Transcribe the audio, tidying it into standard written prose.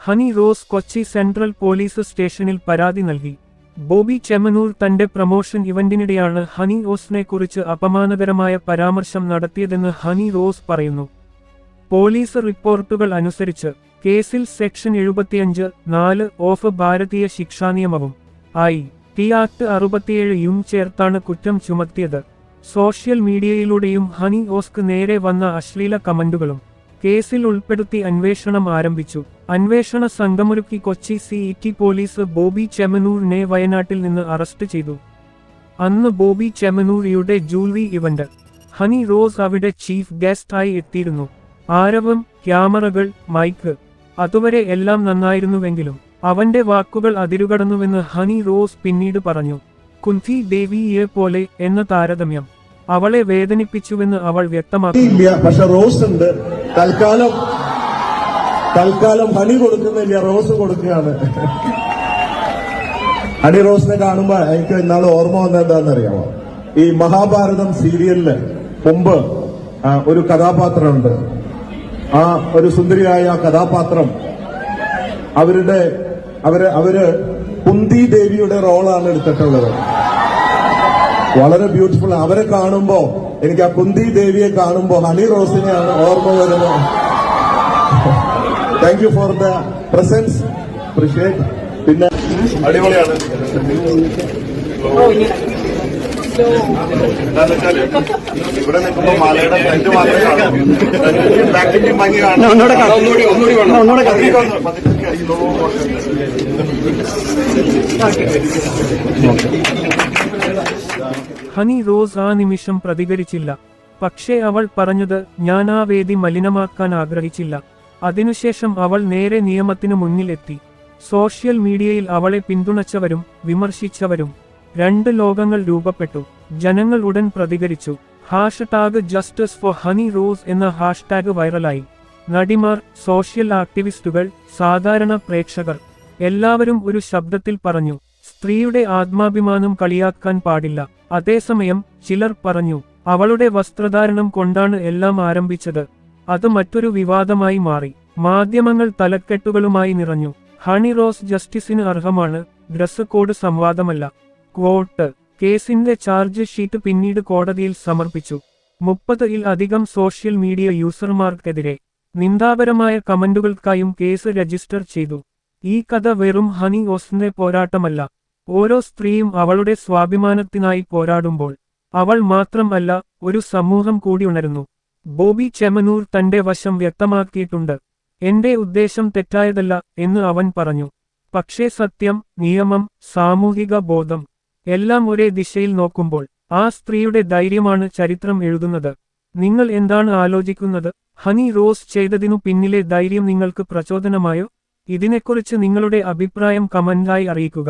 Honey Rose Kochi central police സ്റ്റേഷനിൽ പരാതി നൽകി. ബോബി ചെമ്മനൂർ തന്റെ പ്രമോഷൻ ഇവന്റിനിടെയാണ് ഹണി റോസിനെക്കുറിച്ച് അപമാനകരമായ പരാമർശം നടത്തിയതെന്ന് ഹണി റോസ് പറയുന്നു. പോലീസ് റിപ്പോർട്ടുകൾ അനുസരിച്ച് കേസിൽ section 75(4) of Bharatiya ശിക്ഷാനിയമവും T act 67 ചേർത്താണ് കുറ്റം ചുമത്തിയത്. സോഷ്യൽ മീഡിയയിലൂടെയും ഹണി റോസ്ക്ക് നേരെ വന്ന അശ്ലീല കമന്റുകളും കേസിൽ ഉൾപ്പെടുത്തി അന്വേഷണം ആരംഭിച്ചു. അന്വേഷണ സംഘമൊരുക്കി കൊച്ചി സിറ്റി പോലീസ് ബോബി ചെമ്മനൂരിനെ വയനാട്ടിൽ നിന്ന് അറസ്റ്റ് ചെയ്തു. അന്ന് ബോബി ചെമ്മനൂരിയുടെ ജൂവലറി ഇവന്റ് ഹണി റോസ് അവിടെ ചീഫ് ഗസ്റ്റായി എത്തിയിരുന്നു. ആരവം, ക്യാമറകൾ, മൈക്ക്, അതുവരെ എല്ലാം നന്നായിരുന്നുവെങ്കിലും അവന്റെ വാക്കുകൾ അതിരുകടന്നുവെന്ന് ഹണി റോസ് പിന്നീട് പറഞ്ഞു. കുന്തി ദേവിയെ പോലെ എന്ന താരതമ്യം അവളെ വേദനിപ്പിച്ചുവെന്ന് അവൾ വ്യക്തമാക്കി. പക്ഷെ റോസ് ഉണ്ട്. തൽക്കാലം ഹണി കൊടുക്കുന്നില്ല, റോസ് കൊടുക്കുകയാണ്. ഹണി റോസിനെ കാണുമ്പോ എനിക്ക് ഇന്നാള് ഓർമ്മ വന്നത് എന്താണെന്നറിയാമോ? ഈ മഹാഭാരതം സീരിയലില് മുമ്പ് ഒരു കഥാപാത്രമുണ്ട്. ആ ഒരു സുന്ദരിയായ കഥാപാത്രം അവര് കുന്തി ദേവിയുടെ റോളാണ് എടുത്തിട്ടുള്ളത്. വളരെ ബ്യൂട്ടിഫുൾ. അവരെ കാണുമ്പോ എനിക്ക് ആ കുന്തി ദേവിയെ കാണുമ്പോ ഹണി റോസിനെയാണ് ഓർമ്മ വരുന്നത്. Thank you for the presence, appreciate. പിന്നെ അടിപൊളിയാണ്. ഇവിടെ നിൽക്കുമ്പോ മാലയുടെ ഫ്രണ്ട് മാത്രമേ കാണൂ. ബാക്കിന്റെ ഭംഗി കാണാം. ഹണി റോസ് ആ നിമിഷം പ്രതികരിച്ചില്ല. പക്ഷേ അവൾ പറഞ്ഞത്, ഞാൻ ആ വേദി മലിനമാക്കാൻ ആഗ്രഹിച്ചില്ല. അതിനുശേഷം അവൾ നേരെ നിയമത്തിനു മുന്നിലെത്തി. സോഷ്യൽ മീഡിയയിൽ അവളെ പിന്തുണച്ചവരും വിമർശിച്ചവരും രണ്ട് ലോകങ്ങൾ രൂപപ്പെട്ടു. ജനങ്ങൾ ഉടൻ പ്രതികരിച്ചു. #ജസ്റ്റിസ് ഫോർ ഹണി റോസ് എന്ന ഹാഷ്ടാഗ് വൈറലായി. നടിമാർ, സോഷ്യൽ ആക്ടിവിസ്റ്റുകൾ, സാധാരണ പ്രേക്ഷകർ എല്ലാവരും ഒരു ശബ്ദത്തിൽ പറഞ്ഞു, സ്ത്രീയുടെ ആത്മാഭിമാനം കളിയാക്കാൻ പാടില്ല. അതേസമയം ചിലർ പറഞ്ഞു, അവളുടെ വസ്ത്രധാരണം കൊണ്ടാണ് എല്ലാം ആരംഭിച്ചത്. അത് മറ്റൊരു വിവാദമായി മാറി. മാധ്യമങ്ങൾ തലക്കെട്ടുകളുമായി നിറഞ്ഞു. ഹണി റോസ് ജസ്റ്റിസിന് അർഹമാണ്, ഡ്രസ് കോഡ് സംവാദമല്ല. ക്വോട്ട്: കേസിന്റെ ചാർജ് ഷീറ്റ് പിന്നീട് കോടതിയിൽ സമർപ്പിച്ചു. 30-ൽ അധികം സോഷ്യൽ മീഡിയ യൂസർമാർക്കെതിരെ നിന്ദാപരമായ കമന്റുകൾക്കായും കേസ് രജിസ്റ്റർ ചെയ്തു. ഈ കഥ വെറും ഹണി റോസിന്റെ പോരാട്ടമല്ല. ഓരോ സ്ത്രീയും അവളുടെ സ്വാഭിമാനത്തിനായി പോരാടുമ്പോൾ അവൾ മാത്രമല്ല, ഒരു സമൂഹം കൂടി ഉണരുന്നു. ബോബി ചെമ്മനൂർ തന്റെ വശം വ്യക്തമാക്കിയിട്ടുണ്ട്. എന്റെ ഉദ്ദേശം തെറ്റായതല്ല എന്ന് അവൻ പറഞ്ഞു. പക്ഷേ സത്യം, നിയമം, സാമൂഹിക ബോധം എല്ലാം ഒരേ ദിശയിൽ നോക്കുമ്പോൾ ആ സ്ത്രീയുടെ ധൈര്യമാണ് ചരിത്രം എഴുതുന്നത്. നിങ്ങൾ എന്താണ് ആലോചിക്കുന്നത്? ഹണി റോസ് ചെയ്തതിനു പിന്നിലെ ധൈര്യം നിങ്ങൾക്ക് പ്രചോദനമായോ? ഇതിനെക്കുറിച്ച് നിങ്ങളുടെ അഭിപ്രായം കമന്റായി അറിയിക്കുക.